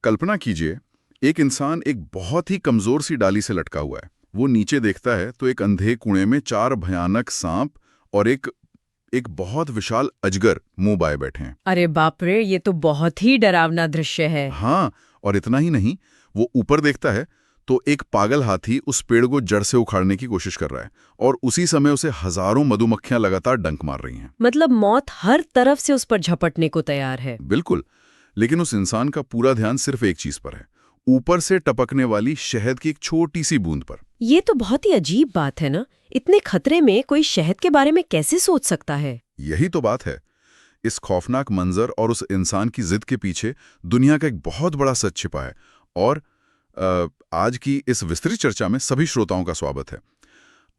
कल्पना कीजिए, एक इंसान एक बहुत ही कमजोर सी डाली से लटका हुआ है। वो नीचे देखता है तो एक अंधे कुएं में 4 भयानक सांप और एक एक बहुत विशाल अजगर मुंह बाए बैठे हैं। अरे बाप रे, ये तो बहुत ही डरावना दृश्य है। हाँ, और इतना ही नहीं, वो ऊपर देखता है तो एक पागल हाथी उस पेड़ को जड़ से उखाड़ने की कोशिश कर रहा है और उसी समय उसे हजारों मधुमक्खियां लगातार डंक मार रही हैं। मतलब मौत हर तरफ से उस पर झपटने को तैयार है। बिल्कुल, लेकिन उस इंसान का पूरा ध्यान सिर्फ एक चीज पर है, ऊपर से टपकने वाली शहद की एक छोटी सी बूंद पर। ये तो बहुत ही अजीब बात है ना। इतने खतरे में कोई शहद के बारे में कैसे सोच सकता है? यही तो बात है। इस खौफनाक मंजर और उस इंसान की जिद के पीछे दुनिया का एक बहुत बड़ा सच छिपा है। और आज की इस विस्तृत चर्चा में सभी श्रोताओं का स्वागत है।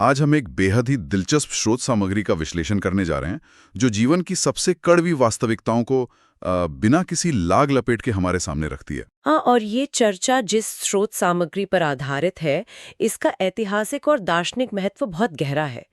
आज हम एक बेहद ही दिलचस्प स्रोत सामग्री का विश्लेषण करने जा रहे हैं, जो जीवन की सबसे कड़वी वास्तविकताओं को बिना किसी लाग लपेट के हमारे सामने रखती है। हाँ, और ये चर्चा जिस स्रोत सामग्री पर आधारित है, इसका ऐतिहासिक और दार्शनिक महत्व बहुत गहरा है।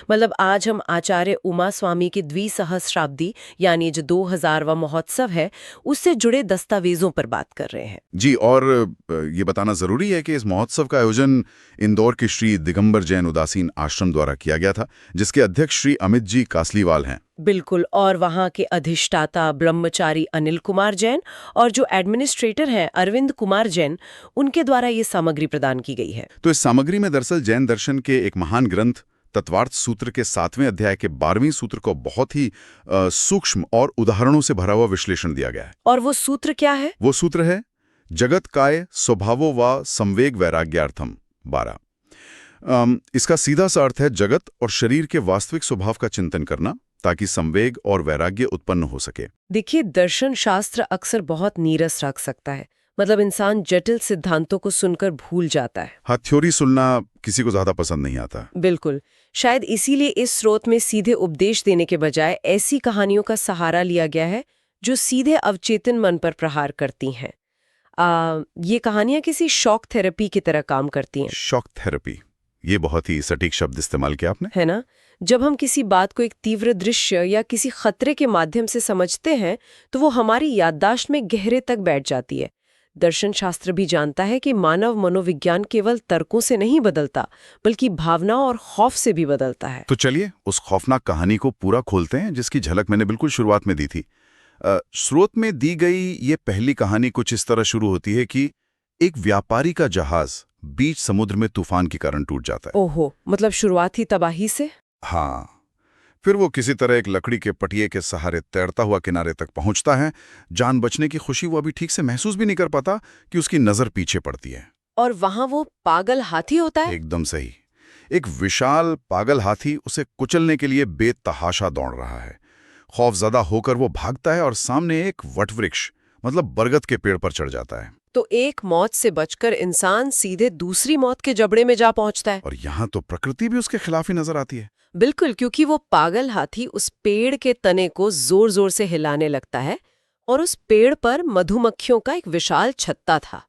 मतलब आज हम आचार्य उमा स्वामी की द्विसहस्राब्दी यानी जो 2000वां महोत्सव है, उससे जुड़े दस्तावेजों पर बात कर रहे हैं। जी, और ये बताना जरूरी है कि इस महोत्सव का आयोजन इंदौर के श्री दिगंबर जैन उदासीन आश्रम द्वारा किया गया था, जिसके अध्यक्ष श्री अमित जी कासलीवाल हैं। बिल्कुल, और वहाँ के अधिष्ठाता ब्रह्मचारी अनिल कुमार जैन और जो एडमिनिस्ट्रेटर हैं अरविंद कुमार जैन, उनके द्वारा ये सामग्री प्रदान की गई है। तो इस सामग्री में दरअसल जैन दर्शन के एक महान ग्रंथ तत्वार्थ सूत्र के 7वें अध्याय के 12वें सूत्र को बहुत ही सूक्ष्म और उदाहरणों से भरा हुआ विश्लेषण दिया गया है। और वो सूत्र क्या है? वो सूत्र है जगत काय स्वभावो वा संवेग वैराग्यार्थम 12। इसका सीधा सा अर्थ है जगत और शरीर के वास्तविक स्वभाव का चिंतन करना, ताकि संवेग और वैराग्य उत्पन्न हो सके। देखिए, दर्शन शास्त्र अक्सर बहुत नीरस रख सकता है। मतलब इंसान जटिल सिद्धांतों को सुनकर भूल जाता है। हाँ, थ्योरी सुनना किसी को ज्यादा पसंद नहीं आता। बिल्कुल, शायद इसीलिए इस स्रोत में सीधे उपदेश देने के बजाय ऐसी कहानियों का सहारा लिया गया है जो सीधे अवचेतन मन पर प्रहार करती हैं। ये कहानियां किसी शॉक थेरेपी की तरह काम करती हैं। शॉक थेरेपी, ये बहुत ही सटीक शब्द इस्तेमाल किया आपने। है ना? जब हम किसी बात को एक तीव्र दृश्य या किसी खतरे के माध्यम से समझते हैं, तो वो हमारी याददाश्त में गहरे तक बैठ जाती है। दर्शन शास्त्र भी जानता है कि मानव मनोविज्ञान केवल तर्कों से नहीं बदलता, बल्कि भावना और खौफ से भी बदलता है। तो चलिए उस खौफनाक कहानी को पूरा खोलते हैं, जिसकी झलक मैंने बिल्कुल शुरुआत में दी थी। स्रोत में दी गई ये पहली कहानी कुछ इस तरह शुरू होती है कि एक व्यापारी का जहाज बीच समुद्र में तूफान के कारण टूट जाता है। ओहो, मतलब शुरुआत ही तबाही से? हाँ, फिर वो किसी तरह एक लकड़ी के पटिये के सहारे तैरता हुआ किनारे तक पहुंचता है। जान बचने की खुशी वो अभी ठीक से महसूस भी नहीं कर पाता कि उसकी नजर पीछे पड़ती है। और वहां वो पागल हाथी होता है। एकदम सही, एक विशाल पागल हाथी उसे कुचलने के लिए बेतहाशा दौड़ रहा है। खौफजदा होकर वो भागता है और सामने एक वटवृक्ष मतलब बरगद के पेड़ पर चढ़ जाता है। तो एक मौत से बचकर इंसान सीधे दूसरी मौत के जबड़े में जा पहुंचता है। और यहाँ तो प्रकृति भी उसके खिलाफ ही नजर आती है। बिल्कुल, क्योंकि वो पागल हाथी उस पेड़ के तने को जोर जोर से हिलाने लगता है और उस पेड़ पर मधुमक्खियों का एक विशाल छत्ता था।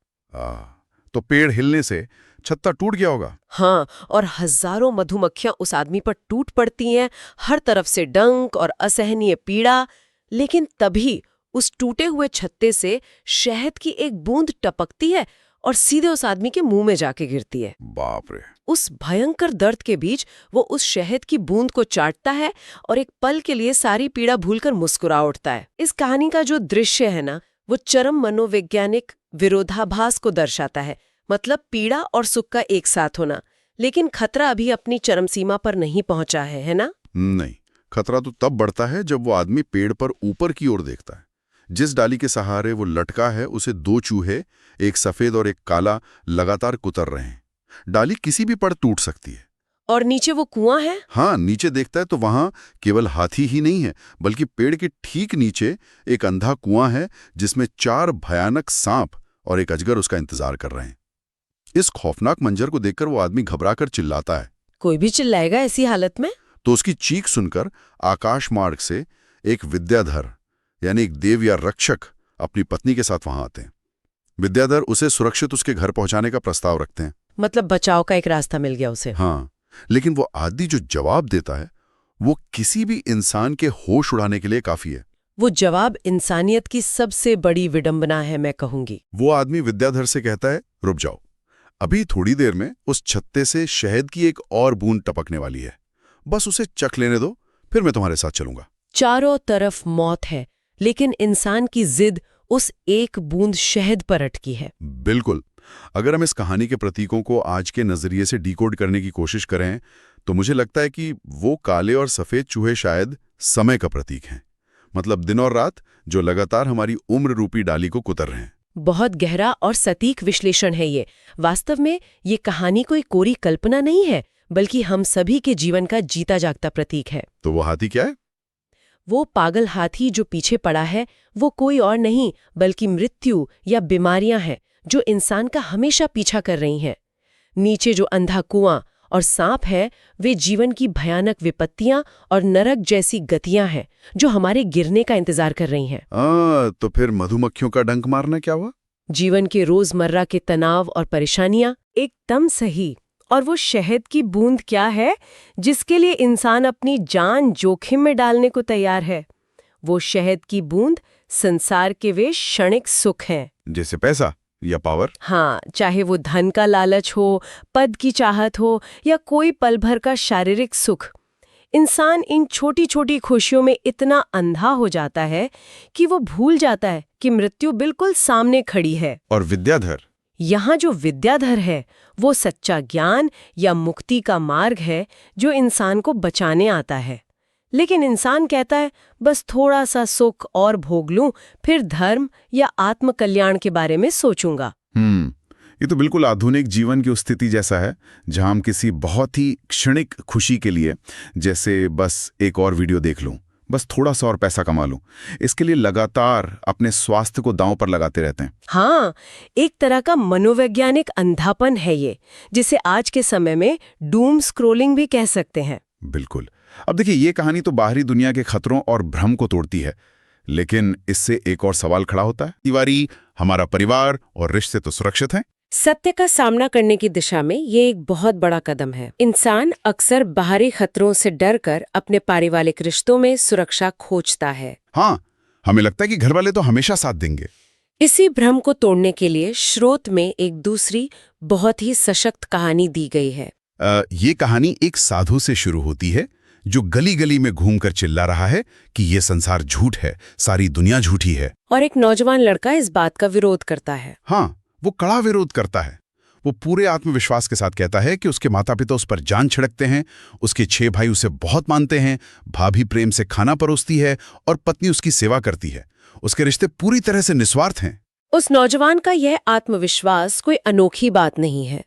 तो पेड़ हिलने से छत्ता टूट गया होगा। हाँ, और हजारों मधुमक्खियां उस आदमी पर टूट पड़ती हैं, हर तरफ से डंक और असहनीय पीड़ा। लेकिन तभी उस टूटे हुए छत्ते से शहद की एक बूंद टपकती है और सीधे उस आदमी के मुंह में जाके गिरती है। बाप रे! उस भयंकर दर्द के बीच वो उस शहद की बूंद को चाटता है और एक पल के लिए सारी पीड़ा भूलकर मुस्कुरा उठता है। इस कहानी का जो दृश्य है ना, वो चरम मनोवैज्ञानिक विरोधाभास को दर्शाता है। मतलब पीड़ा और सुख का एक साथ होना, लेकिन खतरा अभी अपनी चरम सीमा पर नहीं पहुंचा है ना? नहीं, खतरा तो तब बढ़ता है जब वो आदमी पेड़ पर ऊपर की ओर देखता है। जिस डाली के सहारे वो लटका है उसे 2 चूहे, एक सफेद और एक काला, लगातार कुतर रहे हैं। डाली किसी भी पड़ टूट सकती है। और नीचे वो कुआं है। हाँ, नीचे देखता है तो वहां केवल हाथी ही नहीं है, बल्कि पेड़ के ठीक नीचे एक अंधा कुआं है जिसमें 4 भयानक सांप और एक अजगर उसका इंतजार कर रहे हैं। इस खौफनाक मंजर को देखकर वो आदमी घबराकर चिल्लाता है। कोई भी चिल्लाएगा ऐसी हालत में? तो उसकी चीख सुनकर आकाश मार्ग से एक विद्याधर यानी एक देव या रक्षक अपनी पत्नी के साथ वहां आते हैं। विद्याधर उसे सुरक्षित उसके घर पहुंचाने का प्रस्ताव रखते हैं। मतलब बचाव का एक रास्ता मिल गया उसे। हाँ, लेकिन वो आदि जो जवाब देता है वो किसी भी इंसान के होश उड़ाने के लिए काफी है। वो जवाब इंसानियत की सबसे बड़ी विडंबना है, मैं कहूंगी। वो आदमी विद्याधर से कहता है, रुक जाओ, अभी थोड़ी देर में उस छत्ते से शहद की एक और बूंद टपकने वाली है, बस उसे चख लेने दो, फिर मैं तुम्हारे साथ चलूंगा। चारों तरफ मौत है, लेकिन इंसान की जिद उस एक बूंद शहद पर अटकी है। बिल्कुल। अगर हम इस कहानी के प्रतीकों को आज के नजरिए से डिकोड करने की कोशिश करें तो मुझे लगता है कि वो काले और सफेद चूहे शायद समय का प्रतीक हैं। मतलब दिन और रात जो लगातार हमारी उम्र रूपी डाली को कुतर रहे हैं। बहुत गहरा और सटीक विश्लेषण है ये। वास्तव में ये कहानी कोई कोरी कल्पना नहीं है, बल्कि हम सभी के जीवन का जीता जागता प्रतीक है। तो वो हाथी क्या है? वो पागल हाथी जो पीछे पड़ा है, वो कोई और नहीं बल्कि मृत्यु या बीमारियां हैं जो इंसान का हमेशा पीछा कर रही हैं। नीचे जो अंधा कुआं और सांप है, वे जीवन की भयानक विपत्तियां और नरक जैसी गतियां हैं जो हमारे गिरने का इंतजार कर रही हैं। तो फिर मधुमक्खियों का डंक मारना क्या हुआ? जीवन के रोजमर्रा के तनाव और परेशानियां। एकदम सही। और वो शहद की बूंद क्या है जिसके लिए इंसान अपनी जान जोखिम में डालने को तैयार है? वो शहद की बूंद संसार के वे क्षणिक सुख हैं, जैसे पैसा या पावर। हाँ, चाहे वो धन का लालच हो, पद की चाहत हो या कोई पल भर का शारीरिक सुख। इंसान इन छोटी छोटी खुशियों में इतना अंधा हो जाता है कि वो भूल जाता है कि मृत्यु बिल्कुल सामने खड़ी है। और विद्याधर, यहाँ जो विद्याधर है वो सच्चा ज्ञान या मुक्ति का मार्ग है जो इंसान को बचाने आता है। लेकिन इंसान कहता है बस थोड़ा सा सुख और भोग लूं, फिर धर्म या आत्मकल्याण के बारे में सोचूंगा। ये तो बिल्कुल आधुनिक जीवन की उस स्थिति जैसा है जहां हम किसी बहुत ही क्षणिक खुशी के लिए, जैसे बस एक और वीडियो देख लूं, बस थोड़ा सा और पैसा कमा लूं, इसके लिए लगातार अपने स्वास्थ्य को दांव पर लगाते रहते हैं। हाँ, एक तरह का मनोवैज्ञानिक अंधापन है ये, जिसे आज के समय में डूम स्क्रोलिंग भी कह सकते हैं। बिल्कुल। अब देखिए, ये कहानी तो बाहरी दुनिया के खतरों और भ्रम को तोड़ती है, लेकिन इससे एक और सवाल खड़ा होता है। दीवारी, हमारा परिवार और रिश्ते तो सुरक्षित हैं। सत्य का सामना करने की दिशा में ये एक बहुत बड़ा कदम है। इंसान अक्सर बाहरी खतरों से डरकर अपने पारिवारिक रिश्तों में सुरक्षा खोजता है। हाँ, हमें लगता है कि घर वाले तो हमेशा साथ देंगे। इसी भ्रम को तोड़ने के लिए स्रोत में एक दूसरी बहुत ही सशक्त कहानी दी गई है। ये कहानी एक साधु से शुरू होती है जो गली गली में घूमकर चिल्ला रहा है कि ये संसार झूठ है, सारी दुनिया झूठी है। और एक नौजवान लड़का इस बात का विरोध करता है। हाँ, वो कड़ा विरोध करता है। वो पूरे आत्मविश्वास के साथ कहता है कि उसके माता पिता उस पर जान छिड़कते हैं, उसके 6 भाई उसे बहुत मानते हैं, भाभी प्रेम से खाना परोसती है और पत्नी उसकी सेवा करती है। उसके रिश्ते पूरी तरह से निस्वार्थ हैं। उस नौजवान का यह आत्मविश्वास कोई अनोखी बात नहीं है।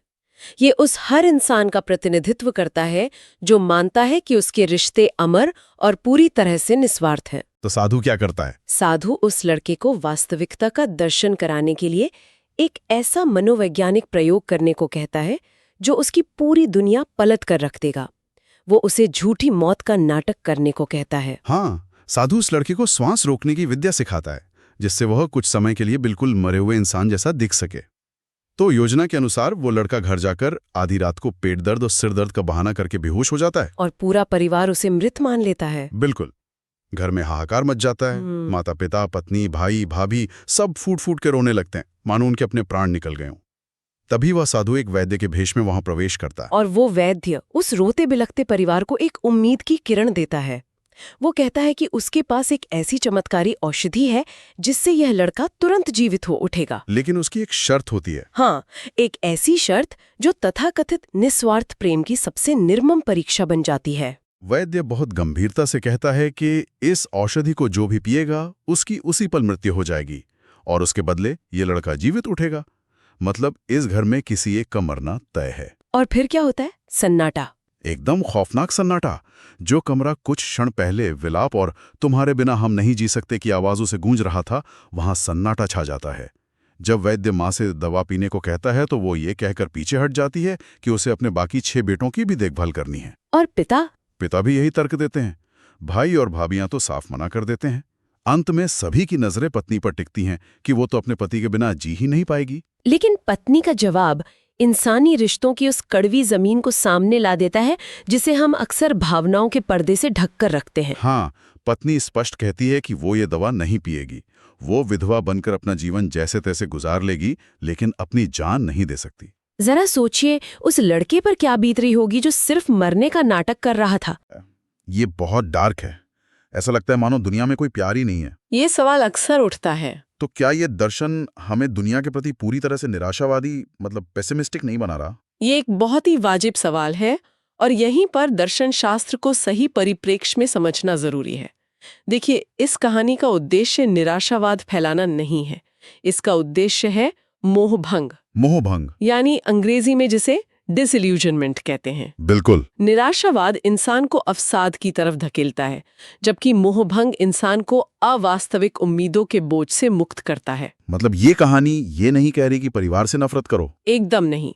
ये उस हर इंसान का प्रतिनिधित्व करता है जो मानता है कि उसके रिश्ते अमर और पूरी तरह से निस्वार्थ हैं। तो साधु क्या करता है? साधु उस लड़के को वास्तविकता का दर्शन कराने के लिए एक ऐसा मनोवैज्ञानिक प्रयोग करने को कहता है जो उसकी पूरी दुनिया पलट कर रख देगा। वो उसे झूठी मौत का नाटक करने को कहता है। हाँ, साधु उस लड़के को श्वास रोकने की विद्या सिखाता है, जिससे वह कुछ समय के लिए बिल्कुल मरे हुए इंसान जैसा दिख सके। तो योजना के अनुसार वो लड़का घर जाकर आधी रात को पेट दर्द और सिर दर्द का बहाना करके बेहोश हो जाता है और पूरा परिवार उसे मृत मान लेता है। बिल्कुल। घर में हाहाकार मच जाता है। माता पिता, पत्नी, भाई, भाभी सब फूट फूट के रोने लगते हैं, मानो उनके अपने प्राण निकल गए हों। तभी वह साधु एक वैद्य के भेष में वहां प्रवेश करता है। और वो वैद्य उस रोते बिलखते परिवार को एक उम्मीद की किरण देता है। वो कहता है कि उसके पास एक ऐसी चमत्कारी औषधि है जिससे यह लड़का तुरंत जीवित हो उठेगा। लेकिन उसकी एक शर्त होती है। हाँ, एक ऐसी शर्त जो तथाकथित निस्वार्थ प्रेम की सबसे निर्मम परीक्षा बन जाती है। वैद्य बहुत गंभीरता से कहता है कि इस औषधि को जो भी पिएगा उसकी उसी पल मृत्यु हो जाएगी और उसके बदले ये लड़का जीवित उठेगा। मतलब इस घर में किसी एक का मरना तय है। और फिर क्या होता है? सन्नाटा। एकदम खौफनाक सन्नाटा। जो कमरा कुछ क्षण पहले विलाप और तुम्हारे बिना हम नहीं जी सकते की आवाजों से गूंज रहा था, वहां सन्नाटा छा जाता है। जब वैद्य माँ से दवा पीने को कहता है तो वो ये कहकर पीछे हट जाती है कि उसे अपने बाकी 6 बेटों की भी देखभाल करनी है। और पिता भी यही तर्क देते हैं। भाई और भाभियां तो साफ मना कर देते हैं। अंत में सभी की नजरें पत्नी पर टिकती हैं कि वो तो अपने पति के बिना जी ही नहीं पाएगी। लेकिन पत्नी का जवाब इंसानी रिश्तों की उस कड़वी जमीन को सामने ला देता है जिसे हम अक्सर भावनाओं के पर्दे से ढककर रखते हैं। हाँ, पत्नी स्पष्ट कहती है कि वो ये दवा नहीं पिएगी। वो विधवा बनकर अपना जीवन जैसे तैसे गुजार लेगी, लेकिन अपनी जान नहीं दे सकती। जरा सोचिए उस लड़के पर क्या बीत रही होगी जो सिर्फ मरने का नाटक कर रहा था। ये बहुत डार्क है। ऐसा लगता है मानो दुनिया में कोई प्यार ही नहीं है। ये सवाल अक्सर उठता है। तो क्या ये दर्शन हमें दुनिया के प्रति पूरी तरह से निराशावादी, मतलब पेसिमिस्टिक नहीं बना रहा? ये एक बहुत ही वाजिब सवाल है और यहीं पर दर्शन शास्त्र को सही परिप्रेक्ष्य में समझना जरूरी है। देखिए, इस कहानी का उद्देश्य निराशावाद फैलाना नहीं है। इसका उद्देश्य है मोहभंग, मोहभंग, यानी अंग्रेजी में जिसे डिसइल्यूजनमेंट कहते हैं। बिल्कुल। निराशावाद इंसान को अवसाद की तरफ धकेलता है, जबकि मोहभंग इंसान को अवास्तविक उम्मीदों के बोझ से मुक्त करता है। मतलब ये कहानी ये नहीं कह रही कि परिवार से नफरत करो। एकदम नहीं।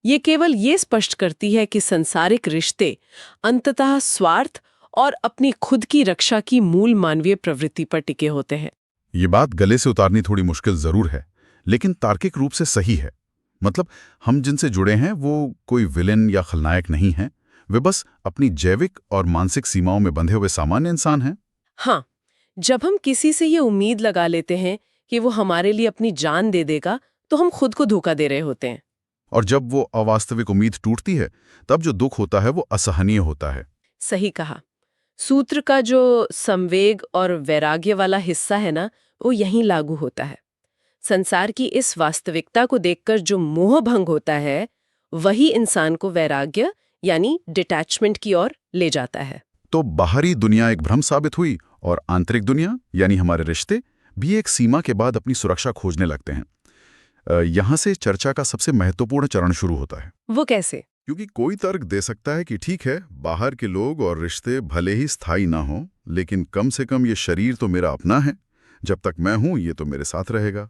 ये केवल ये स्पष्ट करती है कि संसारिक रिश्ते अंततः स्वार्थ और अपनी खुद की रक्षा की मूल मानवीय प्रवृत्ति पर टिके होते हैं। ये बात गले से उतारनी थोड़ी मुश्किल जरूर है, लेकिन तार्किक रूप से सही है। मतलब हम जिनसे जुड़े हैं वो कोई विलेन या खलनायक नहीं हैं। वे बस अपनी जैविक और मानसिक सीमाओं में बंधे हुए सामान्य इंसान हैं। हाँ, जब हम किसी से ये उम्मीद लगा लेते हैं कि वो हमारे लिए अपनी जान दे देगा, तो हम खुद को धोखा दे रहे होते हैं। और जब वो अवास्तविक उम्मीद टूटती है, तब जो दुख होता है वो असहनीय होता है। सही कहा। सूत्र का जो संवेग और वैराग्य वाला हिस्सा है ना, वो यहीं लागू होता है। संसार की इस वास्तविकता को देखकर जो मोह भंग होता है, वही इंसान को वैराग्य यानी डिटैचमेंट की ओर ले जाता है। तो बाहरी दुनिया एक भ्रम साबित हुई और आंतरिक दुनिया यानी हमारे रिश्ते भी एक सीमा के बाद अपनी सुरक्षा खोजने लगते हैं। यहाँ से चर्चा का सबसे महत्वपूर्ण चरण शुरू होता है। वो कैसे? क्योंकि कोई तर्क दे सकता है कि ठीक है, बाहर के लोग और रिश्ते भले ही स्थायी ना हो, लेकिन कम से कम ये शरीर तो मेरा अपना है। जब तक मैं हूं ये तो मेरे साथ रहेगा।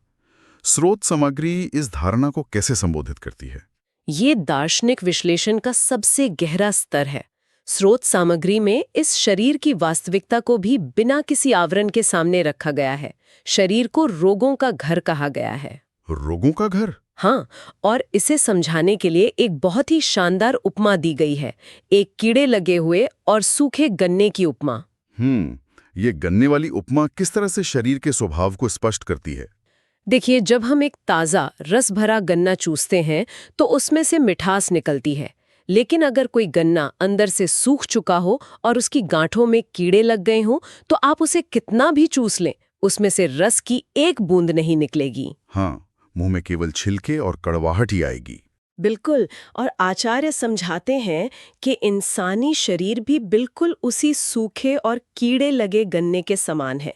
स्रोत सामग्री इस धारणा को कैसे संबोधित करती है? ये दार्शनिक विश्लेषण का सबसे गहरा स्तर है। स्रोत सामग्री में इस शरीर की वास्तविकता को भी बिना किसी आवरण के सामने रखा गया है। शरीर को रोगों का घर कहा गया है। रोगों का घर? हाँ, और इसे समझाने के लिए एक बहुत ही शानदार उपमा दी गई है। एक कीड़े लगे हुए और सूखे गन्ने की उपमा। ये गन्ने वाली उपमा किस तरह से शरीर के स्वभाव को स्पष्ट करती है? देखिए, जब हम एक ताज़ा रस भरा गन्ना चूसते हैं तो उसमें से मिठास निकलती है, लेकिन अगर कोई गन्ना अंदर से सूख चुका हो और उसकी गांठों में कीड़े लग गए हों, तो आप उसे कितना भी चूस लें, उसमें से रस की एक बूंद नहीं निकलेगी। हाँ, मुंह में केवल छिलके और कड़वाहट ही आएगी। बिल्कुल। और आचार्य समझाते हैं कि इंसानी शरीर भी बिल्कुल उसी सूखे और कीड़े लगे गन्ने के समान है।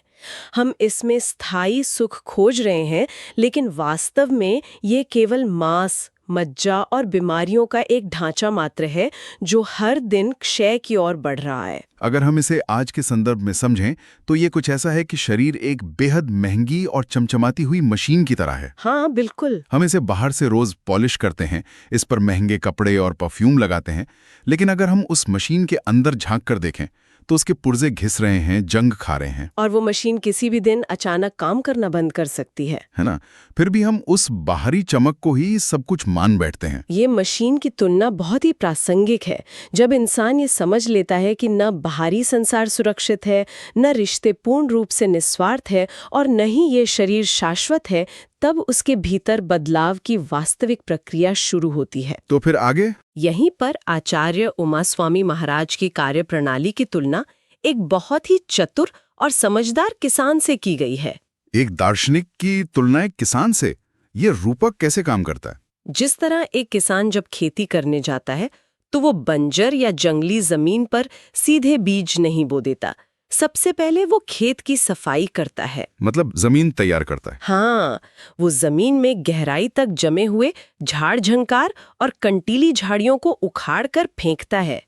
हम इसमें स्थायी सुख खोज रहे हैं, लेकिन वास्तव में ये केवल मांस, मज्जा और बीमारियों का एक ढांचा मात्र है जो हर दिन क्षय की ओर बढ़ रहा है। अगर हम इसे आज के संदर्भ में समझें तो ये कुछ ऐसा है कि शरीर एक बेहद महंगी और चमचमाती हुई मशीन की तरह है। हाँ, बिल्कुल। हम इसे बाहर से रोज पॉलिश करते हैं, इस पर महंगे कपड़े और परफ्यूम लगाते हैं, लेकिन अगर हम उस मशीन के अंदर झांक कर देखें तो उसके पुर्जे घिस रहे हैं, जंग खा रहे हैं। और वो मशीन किसी भी दिन अचानक काम करना बंद कर सकती है ना? फिर भी हम उस बाहरी चमक को ही सब कुछ मान बैठते हैं। ये मशीन की तुलना बहुत ही प्रासंगिक है। जब इंसान ये समझ लेता है कि न बाहरी संसार सुरक्षित है, न रिश्ते पूर्ण रूप से निस्वार्थ है और न ही ये शरीर शाश्वत है, तब उसके भीतर बदलाव की वास्तविक प्रक्रिया शुरू होती है। तो फिर आगे? यहीं पर आचार्य उमास्वामी महाराज की कार्यप्रणाली की तुलना एक बहुत ही चतुर और समझदार किसान से की गई है। एक दार्शनिक की तुलना एक किसान से? ये रूपक कैसे काम करता है? जिस तरह एक किसान जब खेती करने जाता है तो वो बंजर या जंगली जमीन पर सीधे बीज नहीं बो देता। सबसे पहले वो खेत की सफाई करता है। मतलब जमीन तैयार करता है? हाँ, वो जमीन में गहराई तक जमे हुए झाड़ झंकार और कंटीली झाड़ियों को उखाड़ कर फेंकता है।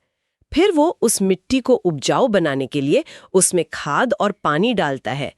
फिर वो उस मिट्टी को उपजाऊ बनाने के लिए उसमें खाद और पानी डालता है।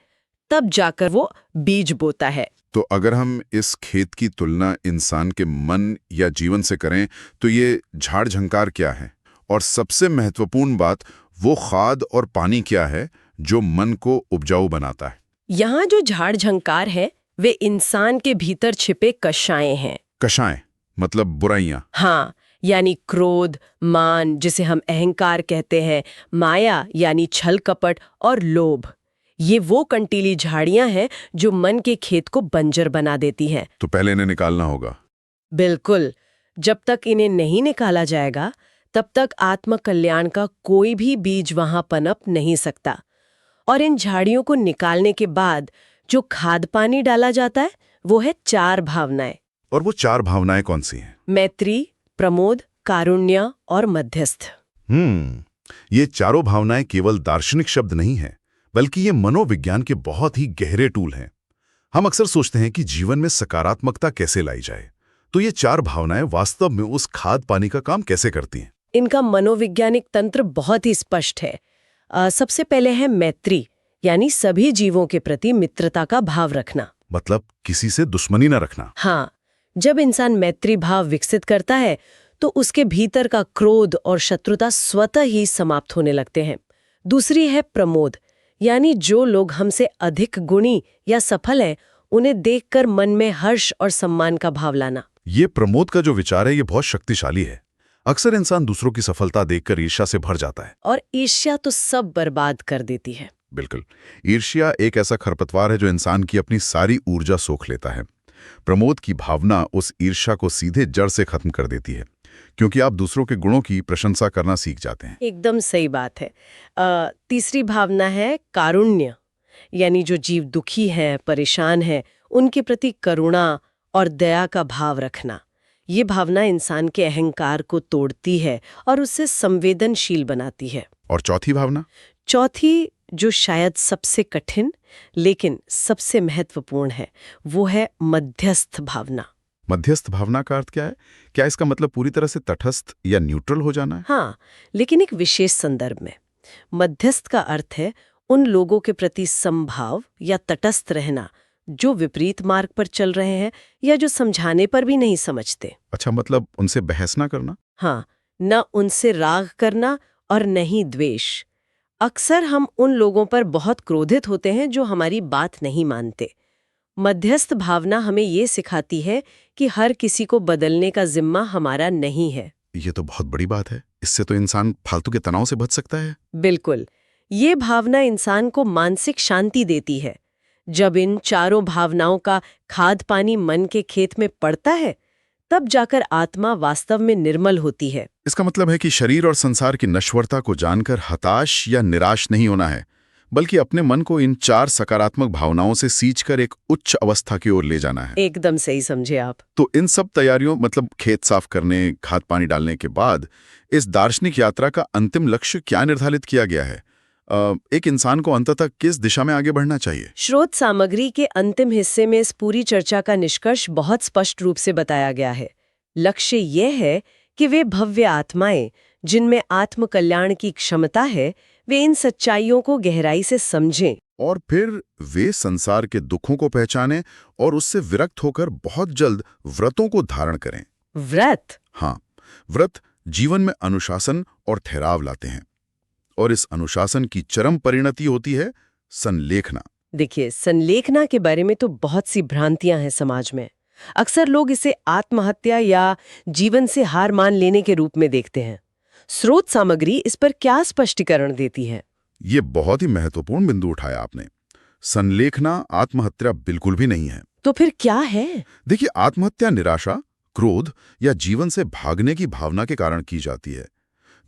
तब जाकर वो बीज बोता है। तो अगर हम इस खेत की तुलना इंसान के मन या जीवन से करें तो ये झाड़ झंकार क्या है? और सबसे महत्वपूर्ण बात, वो खाद और पानी क्या है जो मन को उपजाऊ बनाता है? यहाँ जो झाड़ झंकार है वे इंसान के भीतर छिपे कषायें हैं। कषाय मतलब बुराइयां। हाँ, यानी क्रोध, मान जिसे हम अहंकार कहते हैं, माया यानी छल कपट और लोभ। ये वो कंटीली झाड़ियां हैं जो मन के खेत को बंजर बना देती हैं। तो पहले इन्हें निकालना होगा। बिल्कुल। जब तक इन्हें नहीं निकाला जाएगा, तब तक आत्म कल्याण का कोई भी बीज वहां पनप नहीं सकता। और इन झाड़ियों को निकालने के बाद जो खाद पानी डाला जाता है, वो है 4 भावनाएं। और वो 4 भावनाएं कौन सी हैं? मैत्री, प्रमोद, कारुण्य और मध्यस्थ। ये चारों भावनाएं केवल दार्शनिक शब्द नहीं हैं, बल्कि ये मनोविज्ञान के बहुत ही गहरे टूल हैं। हम अक्सर सोचते हैं कि जीवन में सकारात्मकता कैसे लाई जाए, तो ये 4 भावनाएं वास्तव में उस खाद पानी का काम कैसे करती हैं? इनका मनोवैज्ञानिक तंत्र बहुत ही स्पष्ट है। सबसे पहले है मैत्री, यानी सभी जीवों के प्रति मित्रता का भाव रखना। मतलब किसी से दुश्मनी न रखना। हाँ, जब इंसान मैत्री भाव विकसित करता है तो उसके भीतर का क्रोध और शत्रुता स्वतः ही समाप्त होने लगते हैं। दूसरी है प्रमोद, यानी जो लोग हमसे अधिक गुणी या सफल हैं, उन्हें देखकर मन में हर्ष और सम्मान का भाव लाना। ये प्रमोद का जो विचार है, ये बहुत शक्तिशाली है। अक्सर इंसान दूसरों की सफलता देखकर ईर्ष्या से भर जाता है। और ईर्ष्या तो सब बर्बाद कर देती है। बिल्कुल। ईर्ष्या एक ऐसा खरपतवार है जो इंसान की अपनी सारी ऊर्जा सोख लेता है। प्रमोद की भावना उस ईर्ष्या को सीधे जड़ से खत्म कर देती है, क्योंकि आप दूसरों के गुणों की प्रशंसा करना सीख जाते हैं। एकदम सही बात है। तीसरी भावना है कारुण्य, यानी जो जीव दुखी हैं, परेशान हैं, उनके प्रति करुणा और दया का भाव रखना। ये भावना इंसान के अहंकार को तोड़ती है और उसे संवेदनशील बनाती है। और चौथी भावना? चौथी, जो शायद सबसे कठिन लेकिन सबसे महत्वपूर्ण है, वो है मध्यस्थ भावना। मध्यस्थ भावना का अर्थ क्या है? क्या इसका मतलब पूरी तरह से तटस्थ या न्यूट्रल हो जाना है? हाँ, लेकिन एक विशेष संदर्भ में। मध्यस्थ का अर्थ है उन लोगों के प्रति समभाव या तटस्थ रहना जो विपरीत मार्ग पर चल रहे हैं या जो समझाने पर भी नहीं समझते। अच्छा, मतलब उनसे बहस ना करना? हाँ, न उनसे राग करना और न ही द्वेष। अक्सर हम उन लोगों पर बहुत क्रोधित होते हैं जो हमारी बात नहीं मानते। मध्यस्थ भावना हमें ये सिखाती है कि हर किसी को बदलने का जिम्मा हमारा नहीं है। ये तो बहुत बड़ी बात है। इससे तो इंसान फालतू के तनाव से बच सकता है। बिल्कुल। ये भावना इंसान को मानसिक शांति देती है। जब इन चारों भावनाओं का खाद पानी मन के खेत में पड़ता है, तब जाकर आत्मा वास्तव में निर्मल होती है। इसका मतलब है कि शरीर और संसार की नश्वरता को जानकर हताश या निराश नहीं होना है, बल्कि अपने मन को इन 4 सकारात्मक भावनाओं से सींचकर एक उच्च अवस्था की ओर ले जाना है। एकदम सही समझे आप। तो इन सब तैयारियों, मतलब खेत साफ करने, खाद पानी डालने के बाद इस दार्शनिक यात्रा का अंतिम लक्ष्य क्या निर्धारित किया गया है? एक इंसान को अंततः किस दिशा में आगे बढ़ना चाहिए? स्रोत सामग्री के अंतिम हिस्से में इस पूरी चर्चा का निष्कर्ष बहुत स्पष्ट रूप से बताया गया है। लक्ष्य यह है कि वे भव्य आत्माएं, जिनमें आत्म कल्याण की क्षमता है, वे इन सच्चाइयों को गहराई से समझें और फिर वे संसार के दुखों को पहचानें और उससे विरक्त होकर बहुत जल्द व्रतों को धारण करें। व्रत? हाँ, व्रत जीवन में अनुशासन और ठहराव लाते हैं, और इस अनुशासन की चरम परिणति होती है संलेखना। देखिए, संलेखना के बारे में तो बहुत सी भ्रांतियां हैं समाज में। अक्सर लोग इसे आत्महत्या या जीवन से हार मान लेने के रूप में देखते हैं। स्रोत सामग्री इस पर क्या स्पष्टीकरण देती है? ये बहुत ही महत्वपूर्ण बिंदु उठाया आपने। संलेखना आत्महत्या बिल्कुल भी नहीं है। तो फिर क्या है? देखिए, आत्महत्या निराशा, क्रोध या जीवन से भागने की भावना के कारण की जाती है,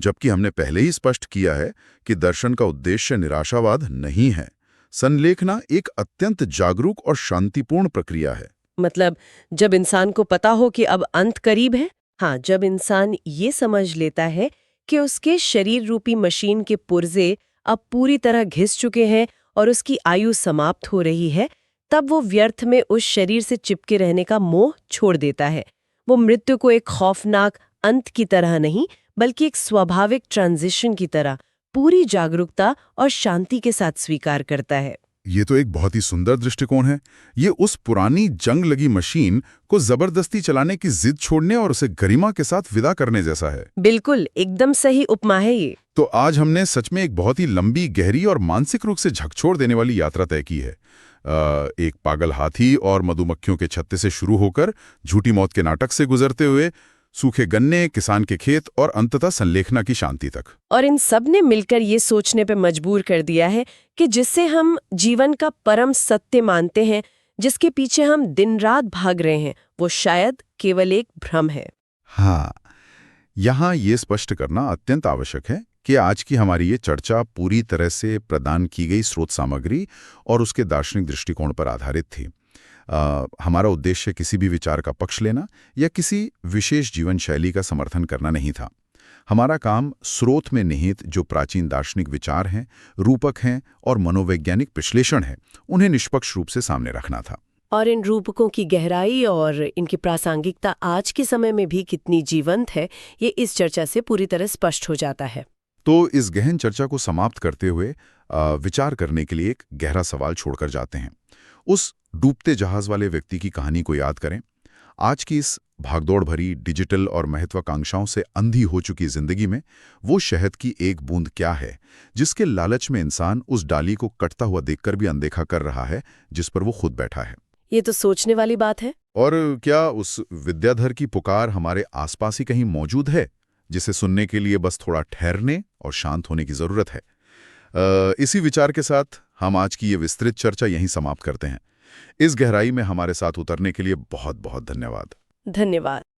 जबकि हमने पहले ही स्पष्ट किया है कि दर्शन का उद्देश्य निराशावाद नहीं है। संलेखना एक अत्यंत जागरूक और शांतिपूर्ण प्रक्रिया है। मतलब जब इंसान को पता हो कि अब अंत करीब है? हाँ, जब इंसान ये समझ लेता है कि उसके शरीर रूपी मशीन के पुर्जे अब पूरी तरह घिस चुके हैं और उसकी आयु समाप्त हो रही है, तब वो व्यर्थ में उस शरीर से चिपके रहने का मोह छोड़ देता है। वो मृत्यु को एक खौफनाक अंत की तरह नहीं, बल्कि एक स्वाभाविक ट्रांजिशन की तरह पूरी जागरूकता और शांति के साथ स्वीकार करता है। ये तो एक बहुत ही सुंदर दृष्टिकोण है। ये उस पुरानी जंग लगी मशीन को जबरदस्ती चलाने की जिद छोड़ने और उसे गरिमा के साथ विदा करने जैसा है। बिल्कुल, एकदम सही उपमा है ये। तो आज हमने सच में एक बहुत ही लंबी, गहरी और मानसिक रूप से झकझोर देने वाली यात्रा तय की है, एक पागल हाथी और मधुमक्खियों के छत्ते से शुरू होकर झूठी मौत के नाटक से गुजरते हुए सूखे गन्ने, किसान के खेत और अंततः संलेखना की शांति तक। और इन सब ने मिलकर ये सोचने पे मजबूर कर दिया है कि जिससे हम जीवन का परम सत्य मानते हैं, जिसके पीछे हम दिन रात भाग रहे हैं, वो शायद केवल एक भ्रम है। हाँ, यहाँ ये स्पष्ट करना अत्यंत आवश्यक है कि आज की हमारी ये चर्चा पूरी तरह से प्रदान की गई स्रोत सामग्री और उसके दार्शनिक दृष्टिकोण पर आधारित थी। हमारा उद्देश्य किसी भी विचार का पक्ष लेना या किसी विशेष जीवन शैली का समर्थन करना नहीं था। हमारा काम स्रोत में निहित जो प्राचीन दार्शनिक विचार हैं, रूपक हैं और मनोवैज्ञानिक विश्लेषण है, उन्हें निष्पक्ष रूप से सामने रखना था। और इन रूपकों की गहराई और इनकी प्रासंगिकता आज के समय में भी कितनी जीवंत है, ये इस चर्चा से पूरी तरह स्पष्ट हो जाता है। तो इस गहन चर्चा को समाप्त करते हुए विचार करने के लिए एक गहरा सवाल छोड़कर जाते हैं। उस डूबते जहाज वाले व्यक्ति की कहानी को याद करें। आज की इस भागदौड़ भरी डिजिटल और महत्वाकांक्षाओं से अंधी हो चुकी जिंदगी में वो शहद की एक बूंद क्या है, जिसके लालच में इंसान उस डाली को कटता हुआ देखकर भी अनदेखा कर रहा है जिस पर वो खुद बैठा है। ये तो सोचने वाली बात है। और क्या उस विद्याधर की पुकार हमारे आसपास ही कहीं मौजूद है, जिसे सुनने के लिए बस थोड़ा ठहरने और शांत होने की जरूरत है? इसी विचार के साथ हम आज की ये विस्तृत चर्चा यहीं समाप्त करते हैं। इस गहराई में हमारे साथ उतरने के लिए बहुत बहुत धन्यवाद। धन्यवाद।